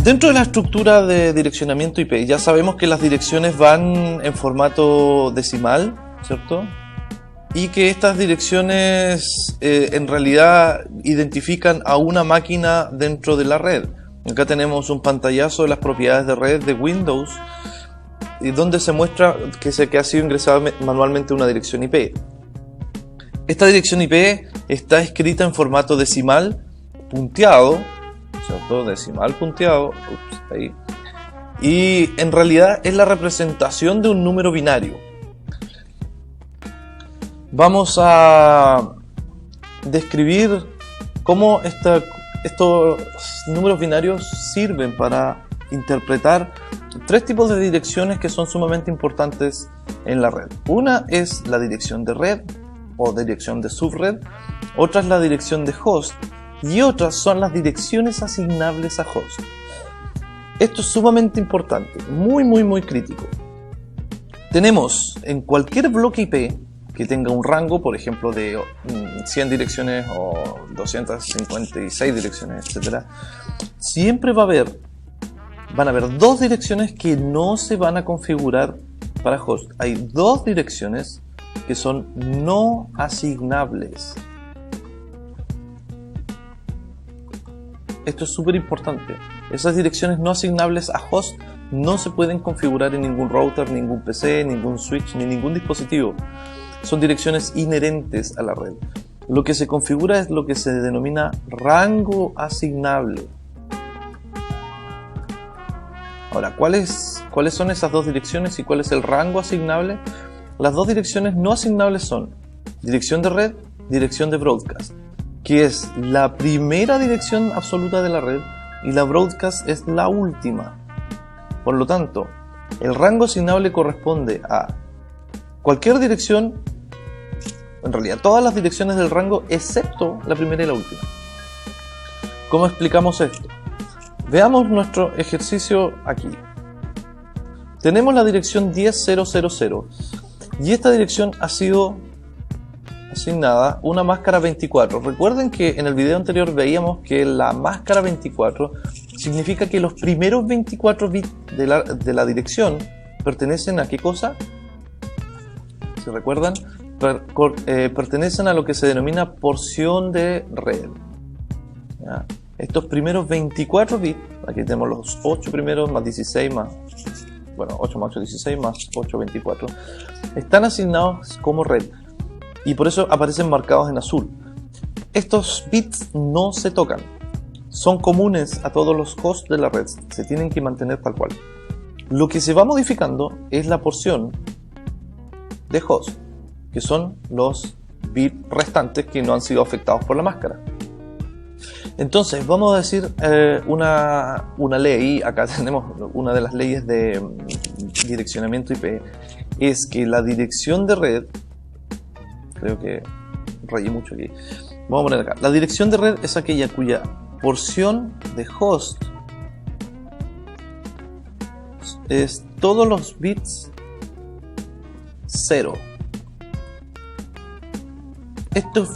Dentro de la estructura de direccionamiento IP, ya sabemos que las direcciones van en formato decimal, ¿cierto? Y que estas direcciones en realidad identifican a una máquina dentro de la red. Acá tenemos un pantallazo de las propiedades de red de Windows, y donde se muestra que ha sido ingresada manualmente una dirección IP. Esta dirección IP está escrita en formato decimal punteado, ¿cierto? Decimal punteado, ahí. Y en realidad es la representación de un número binario. Vamos a describir cómo estos números binarios sirven para interpretar tres tipos de direcciones que son sumamente importantes en la red. Una es la dirección de red o dirección de subred, otra es la dirección de host y otras son las direcciones asignables a host. Esto es sumamente importante, muy crítico. Tenemos en cualquier bloque IP que tenga un rango, por ejemplo, de 100 direcciones o 256 direcciones, etc. Siempre van a haber dos direcciones que no se van a configurar para host. Hay dos direcciones que son no asignables. Esto es súper importante. Esas direcciones no asignables a host no se pueden configurar en ningún router, ningún PC, ningún switch, ni ningún dispositivo. Son direcciones inherentes a la red. Lo que se configura es lo que se denomina rango asignable. Ahora, ¿cuáles son esas dos direcciones y cuál es el rango asignable? Las dos direcciones no asignables son dirección de red, dirección de broadcast, que es la primera dirección absoluta de la red y la broadcast es la última. Por lo tanto, el rango asignable corresponde a cualquier dirección, en realidad todas las direcciones del rango excepto la primera y la última. ¿Cómo explicamos esto? Veamos nuestro ejercicio aquí. Tenemos la dirección 10.0.0.0 y esta dirección ha sido asignada una máscara 24. Recuerden que en el video anterior veíamos que la máscara 24 significa que los primeros 24 bits de la dirección pertenecen a ¿qué cosa? ¿Se recuerdan? Pertenecen a lo que se denomina porción de red. ¿Ya? Estos primeros 24 bits, aquí tenemos los 8 primeros más 16 más, bueno, 8 más 8, 16 más 8, 24, están asignados como red y por eso aparecen marcados en azul. Estos bits no se tocan, son comunes a todos los hosts de la red, se tienen que mantener tal cual. Lo que se va modificando es la porción de host, que son los bits restantes que no han sido afectados por la máscara. Entonces vamos a decir una ley. Acá tenemos una de las leyes de direccionamiento IP, es que la dirección de red, creo que rayé mucho aquí, vamos a poner acá, la dirección de red es aquella cuya porción de host es todos los bits 0. Esto es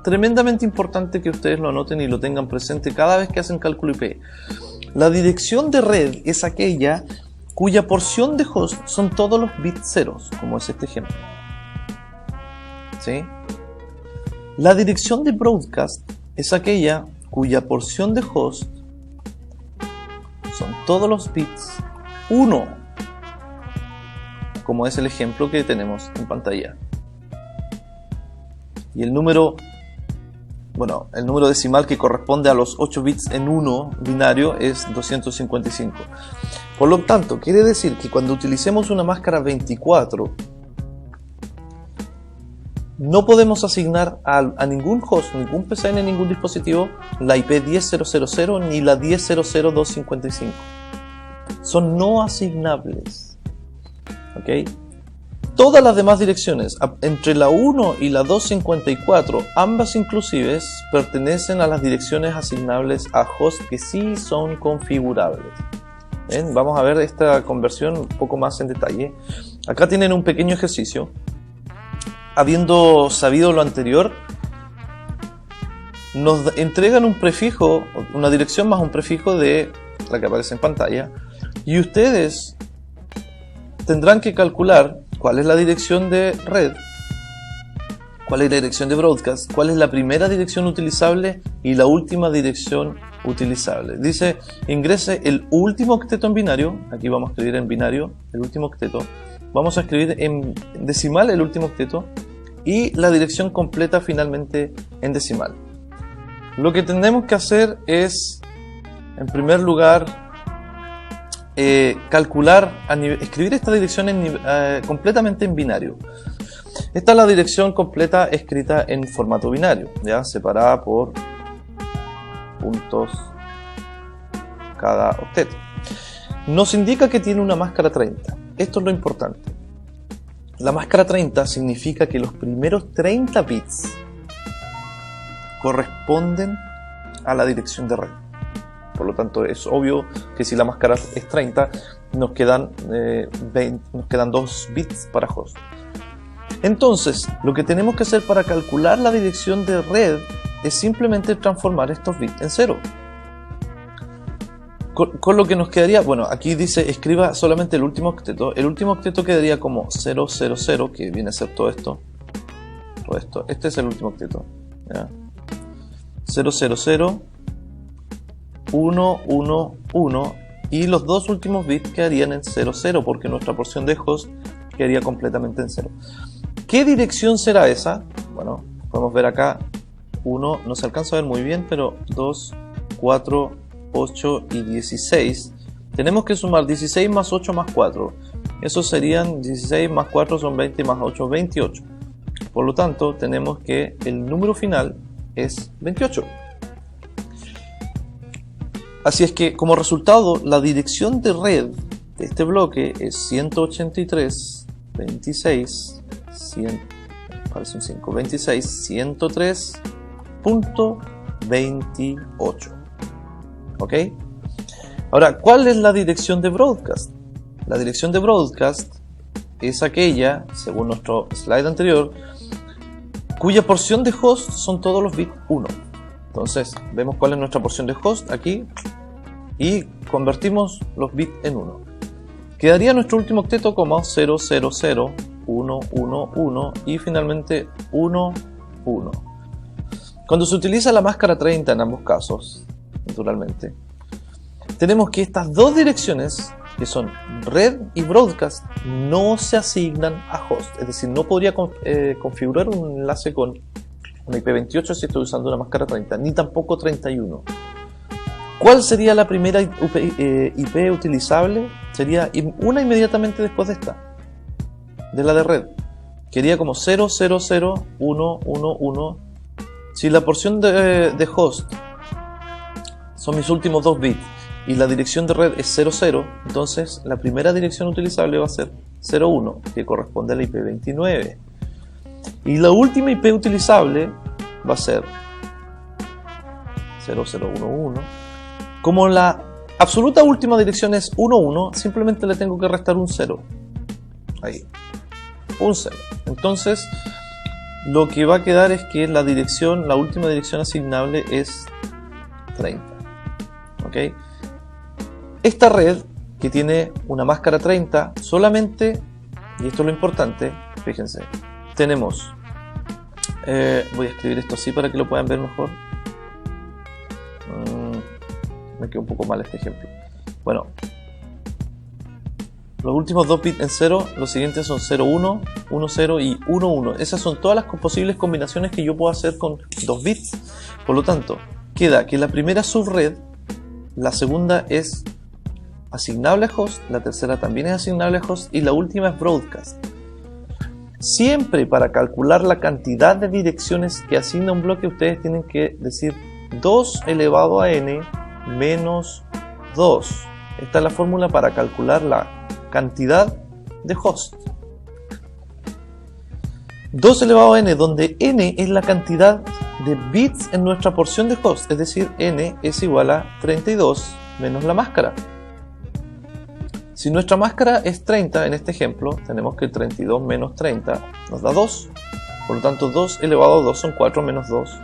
tremendamente importante que ustedes lo anoten y lo tengan presente cada vez que hacen cálculo IP. La dirección de red es aquella cuya porción de host son todos los bits ceros, como es este ejemplo. ¿Sí? La dirección de broadcast es aquella cuya porción de host son todos los bits 1, como es el ejemplo que tenemos en pantalla. Y el número decimal que corresponde a los 8 bits en 1 binario es 255. Por lo tanto, quiere decir que cuando utilicemos una máscara 24, no podemos asignar a ningún host, ningún PC ni ningún dispositivo la IP 10.0.0.0 ni la 10.0.0.255. Son no asignables. ¿Ok? Todas las demás direcciones, entre la 1 y la 254, ambas inclusives, pertenecen a las direcciones asignables a host que sí son configurables. ¿Ven? Vamos a ver esta conversión un poco más en detalle. Acá tienen un pequeño ejercicio. Habiendo sabido lo anterior, nos entregan un prefijo, una dirección más un prefijo de la que aparece en pantalla, y ustedes tendrán que calcular cuál es la dirección de red, cuál es la dirección de broadcast, cuál es la primera dirección utilizable y la última dirección utilizable. Dice, ingrese el último octeto en binario, aquí vamos a escribir en binario el último octeto, vamos a escribir en decimal el último octeto y la dirección completa finalmente en decimal. Lo que tenemos que hacer es, en primer lugar, calcular, escribir esta dirección completamente en binario. Esta es la dirección completa escrita en formato binario, ya separada por puntos cada octeto. Nos indica que tiene una máscara 30. Esto es lo importante. La máscara 30 significa que los primeros 30 bits corresponden a la dirección de red. Por lo tanto, es obvio que si la máscara es 30, nos quedan 2 bits para host. Entonces, lo que tenemos que hacer para calcular la dirección de red es simplemente transformar estos bits en 0. Con lo que nos quedaría, bueno, aquí dice escriba solamente el último octeto. El último octeto quedaría como 000, que viene a ser todo esto. Este es el último octeto, ¿ya? 000, 1, 1, 1, y los dos últimos bits quedarían en 00, porque nuestra porción de host quedaría completamente en 0. ¿Qué dirección será esa? Bueno, podemos ver acá 1, no se alcanza a ver muy bien, pero 2, 4, 8 y 16. Tenemos que sumar 16 más 8 más 4. Eso serían 16 más 4 son 20 más 8, 28. Por lo tanto, tenemos que el número final es 28. Así es que, como resultado, la dirección de red de este bloque es 183, 26, 100, parece un 5, 26, 103.28. ¿Ok? Ahora, ¿cuál es la dirección de broadcast? La dirección de broadcast es aquella, según nuestro slide anterior, cuya porción de host son todos los bits 1. Entonces, vemos cuál es nuestra porción de host aquí y convertimos los bits en 1. Quedaría nuestro último octeto como 000, 1, 1, 1 y finalmente 1, 1. Cuando se utiliza la máscara 30 en ambos casos, naturalmente, tenemos que estas dos direcciones, que son red y broadcast, no se asignan a host. Es decir, no podría configurar un enlace con una IP28 si estoy usando una máscara 30, ni tampoco 31. ¿Cuál sería la primera IP utilizable? Sería una inmediatamente después de esta, de la de red. Quedaría como 000, 1, 1, 1. Si la porción de host son mis últimos 2 bits y la dirección de red es 00, entonces la primera dirección utilizable va a ser 01, que corresponde a la IP29. Y la última IP utilizable va a ser 0011. Como la absoluta última dirección es 11, simplemente le tengo que restar un 0. Ahí. Un 0. Entonces, lo que va a quedar es que la última dirección asignable es 30. ¿Ok? Esta red, que tiene una máscara 30, solamente, y esto es lo importante, fíjense, tenemos, voy a escribir esto así para que lo puedan ver mejor. Me quedó un poco mal este ejemplo. Bueno, los últimos 2 bits en 0, los siguientes son 01, 10 y 11. Esas son todas las posibles combinaciones que yo puedo hacer con 2 bits. Por lo tanto, queda que la primera subred, la segunda es asignable a host, la tercera también es asignable a host y la última es broadcast. Siempre para calcular la cantidad de direcciones que asigna un bloque, ustedes tienen que decir 2 elevado a n menos 2. Esta es la fórmula para calcular la cantidad de host. 2 elevado a n, donde n es la cantidad de bits en nuestra porción de host, es decir, n es igual a 32 menos la máscara. Si nuestra máscara es 30, en este ejemplo, tenemos que 32 menos 30 nos da 2. Por lo tanto, 2 elevado a 2 son 4 menos 2,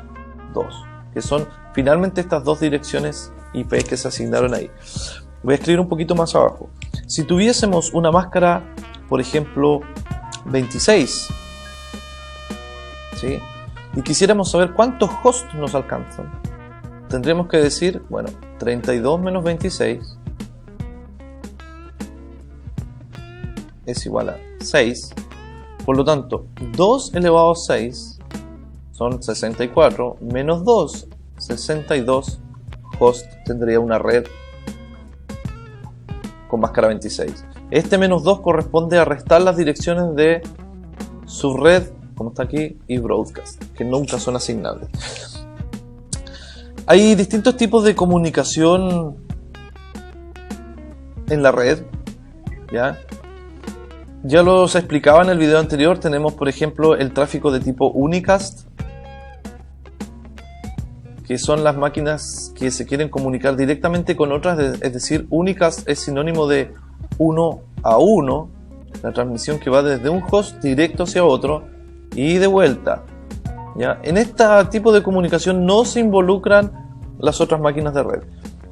2. Que son finalmente estas dos direcciones IP que se asignaron ahí. Voy a escribir un poquito más abajo. Si tuviésemos una máscara, por ejemplo, 26, ¿sí? Y quisiéramos saber cuántos hosts nos alcanzan, tendríamos que decir, bueno, 32 menos 26 es igual a 6. Por lo tanto, 2 elevado a 6 son 64, menos 2, 62 hosts tendría una red con máscara 26. Este menos 2 corresponde a restar las direcciones de subred, como está aquí, y broadcast, que nunca son asignables. Hay distintos tipos de comunicación en la red, ¿ya? Ya los explicaba en el video anterior. Tenemos, por ejemplo, el tráfico de tipo unicast, que son las máquinas que se quieren comunicar directamente con otras, es decir, unicast es sinónimo de 1 a 1, la transmisión que va desde un host directo hacia otro y de vuelta, ¿ya? En este tipo de comunicación no se involucran las otras máquinas de red.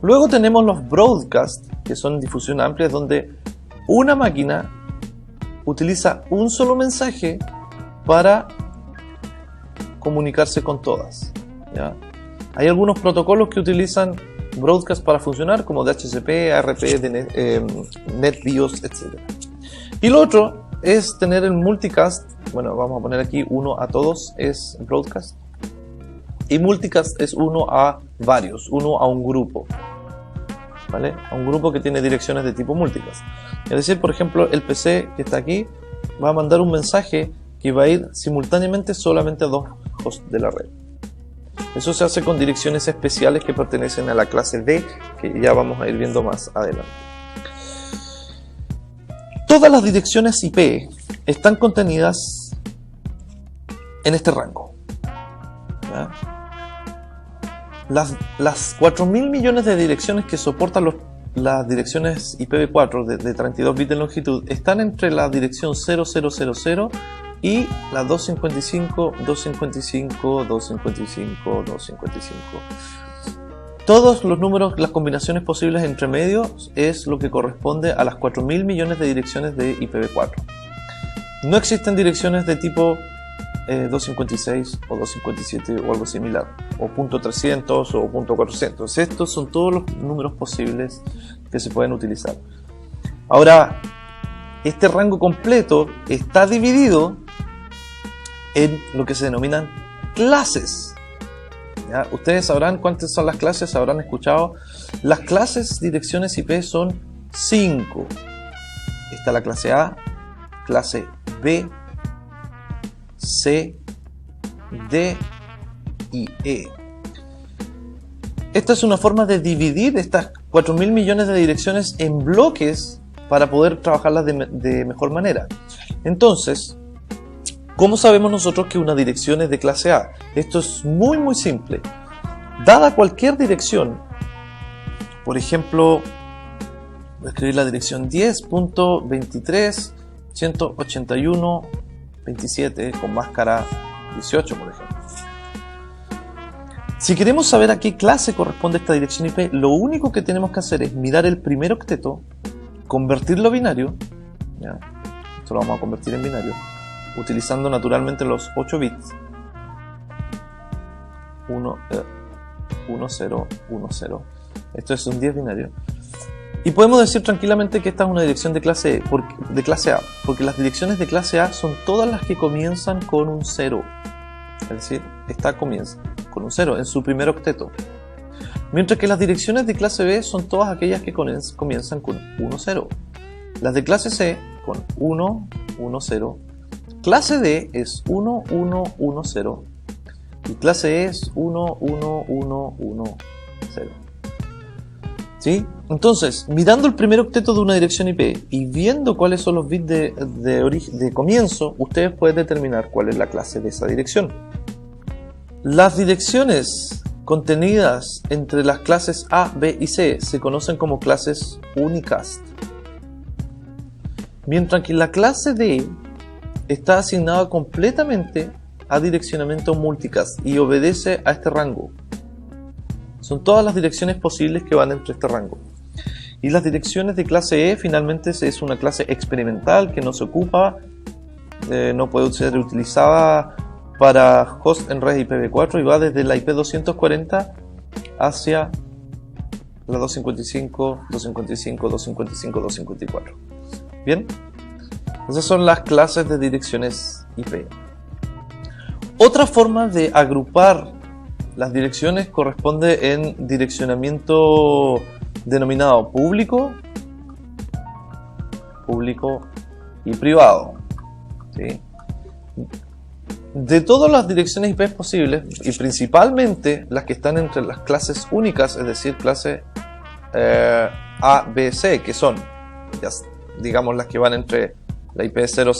Luego tenemos los broadcast, que son difusión amplia, donde una máquina utiliza un solo mensaje para comunicarse con todas, ¿ya? Hay algunos protocolos que utilizan broadcast para funcionar, como DHCP, ARP, NetBIOS, etc. Y lo otro es tener el multicast. Bueno, vamos a poner aquí 1 a todos es broadcast, y multicast es 1 a varios, 1 a un grupo, ¿vale? A un grupo que tiene direcciones de tipo multicast. Es decir, por ejemplo, el PC que está aquí va a mandar un mensaje que va a ir simultáneamente solamente a 2 hosts de la red. Eso se hace con direcciones especiales que pertenecen a la clase D, que ya vamos a ir viendo más adelante. Todas las direcciones IP están contenidas en este rango, ¿ya? Las 4.000 millones de direcciones que soportan las direcciones IPv4 de 32 bits de longitud están entre la dirección 0000 y la 255, 255, 255, 255. Todos los números, las combinaciones posibles entre medios es lo que corresponde a las 4.000 millones de direcciones de IPv4. No existen direcciones de tipo 256 o 257 o algo similar, o .300 o .400. Estos son todos los números posibles que se pueden utilizar. Ahora, este rango completo está dividido en lo que se denominan clases, ¿ya? Ustedes sabrán cuántas son las clases, habrán escuchado. Las clases direcciones IP son 5. Está la clase A, clase B, C, D y E. Esta es una forma de dividir estas 4.000 millones de direcciones en bloques para poder trabajarlas de mejor manera. Entonces, ¿cómo sabemos nosotros que una dirección es de clase A? Esto es muy simple. Dada cualquier dirección, por ejemplo, voy a escribir la dirección 10.23.181.27 con máscara 18, por ejemplo. Si queremos saber a qué clase corresponde esta dirección IP, lo único que tenemos que hacer es mirar el primer octeto, convertirlo a binario, ¿ya? Esto lo vamos a convertir en binario, utilizando naturalmente los 8 bits 1, 0, 1, 0. Esto es un 10 binario. Y podemos decir tranquilamente que esta es una dirección de clase A, porque las direcciones de clase A son todas las que comienzan con un 0. Es decir, esta comienza con un 0 en su primer octeto. Mientras que las direcciones de clase B son todas aquellas que comienzan con 1, 0. Las de clase C con 1, 1, 0. Clase D es 1, 1, 1, 0. Y clase E es 1, 1, 1, 1, 0. ¿Sí? Entonces, mirando el primer octeto de una dirección IP y viendo cuáles son los bits de comienzo, ustedes pueden determinar cuál es la clase de esa dirección. Las direcciones contenidas entre las clases A, B y C se conocen como clases unicast. Mientras que la clase D está asignada completamente a direccionamiento multicast y obedece a este rango. Son todas las direcciones posibles que van entre este rango. Y las direcciones de clase E finalmente es una clase experimental que no se ocupa, no puede ser utilizada para host en red IPv4 y va desde la IP 240 hacia la 255, 255, 255, 254. Bien, esas son las clases de direcciones IP. Otra forma de agrupar las direcciones corresponde en direccionamiento denominado público y privado. ¿Sí? De todas las direcciones IP posibles, y principalmente las que están entre las clases únicas, es decir, clase A, B, C, que son, digamos, las que van entre la IP 000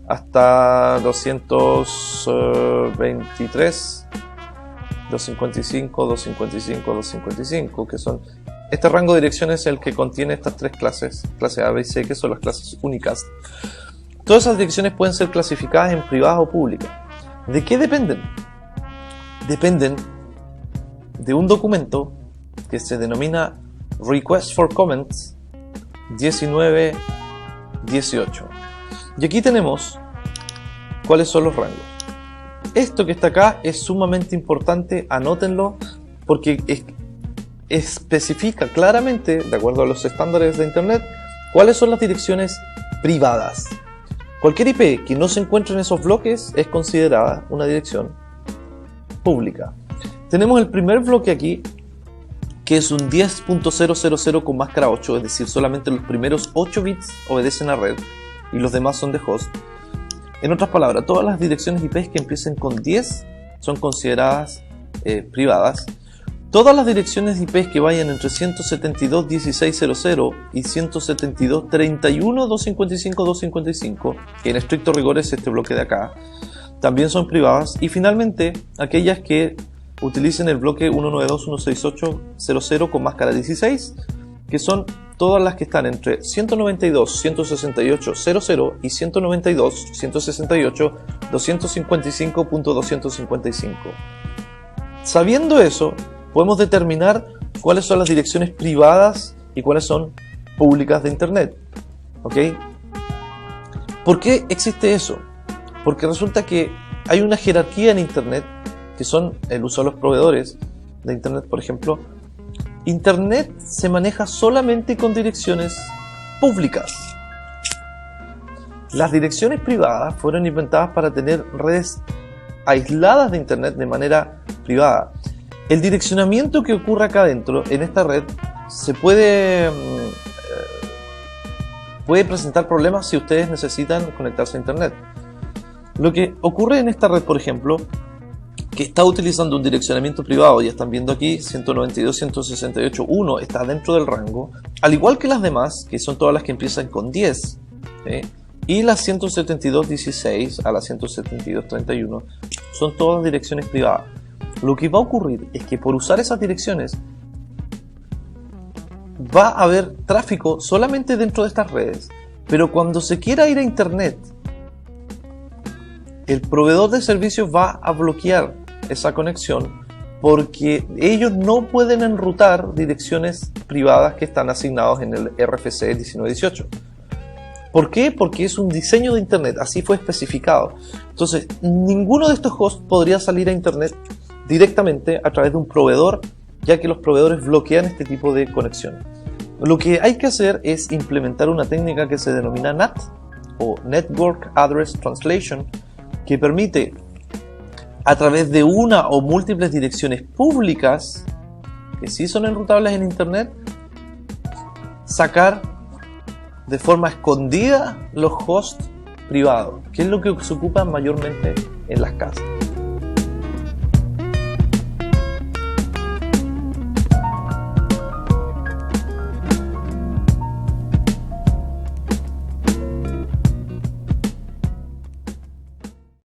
hasta 223, 255, 255, 255, que son... Este rango de direcciones es el que contiene estas tres clases, clase A, B y C, que son las clases únicas. Todas esas direcciones pueden ser clasificadas en privadas o públicas. ¿De qué dependen? Dependen de un documento que se denomina Request for Comments 1918. Y aquí tenemos cuáles son los rangos. Esto que está acá es sumamente importante, anótenlo, porque especifica claramente, de acuerdo a los estándares de Internet, cuáles son las direcciones privadas. Cualquier IP que no se encuentre en esos bloques es considerada una dirección pública. Tenemos el primer bloque aquí, que es un 10.000 con máscara 8, es decir, solamente los primeros 8 bits obedecen a red y los demás son de host. En otras palabras, todas las direcciones IP que empiecen con 10 son consideradas privadas. Todas las direcciones IP que vayan entre 172.16.00 y 172.31.255.255, que en estricto rigor es este bloque de acá, también son privadas. Y finalmente, aquellas que utilicen el bloque 192.168.00 con máscara 16, que son todas las que están entre 192.168.00 y 192.168.255.255. Sabiendo eso, podemos determinar cuáles son las direcciones privadas y cuáles son públicas de Internet. ¿Ok? ¿Por qué existe eso? Porque resulta que hay una jerarquía en Internet, que son el uso de los proveedores de Internet, por ejemplo. Internet se maneja solamente con direcciones públicas. Las direcciones privadas fueron inventadas para tener redes aisladas de Internet de manera privada. El direccionamiento que ocurre acá adentro, en esta red, se puede presentar problemas si ustedes necesitan conectarse a Internet. Lo que ocurre en esta red, por ejemplo, que está utilizando un direccionamiento privado, ya están viendo aquí, 192.168.1 está dentro del rango, al igual que las demás, que son todas las que empiezan con 10, ¿sí? Y las 172.16 a las 172.31 son todas direcciones privadas. Lo que va a ocurrir es que por usar esas direcciones va a haber tráfico solamente dentro de estas redes, pero cuando se quiera ir a Internet, el proveedor de servicios va a bloquear esa conexión porque ellos no pueden enrutar direcciones privadas que están asignados en el RFC 1918. ¿Por qué? Porque es un diseño de Internet, así fue especificado. Entonces, ninguno de estos hosts podría salir a Internet directamente a través de un proveedor, ya que los proveedores bloquean este tipo de conexión. Lo que hay que hacer es implementar una técnica que se denomina NAT, o Network Address Translation, que permite, a través de una o múltiples direcciones públicas, que sí son enrutables en Internet, sacar de forma escondida los hosts privados, que es lo que se ocupa mayormente en las casas.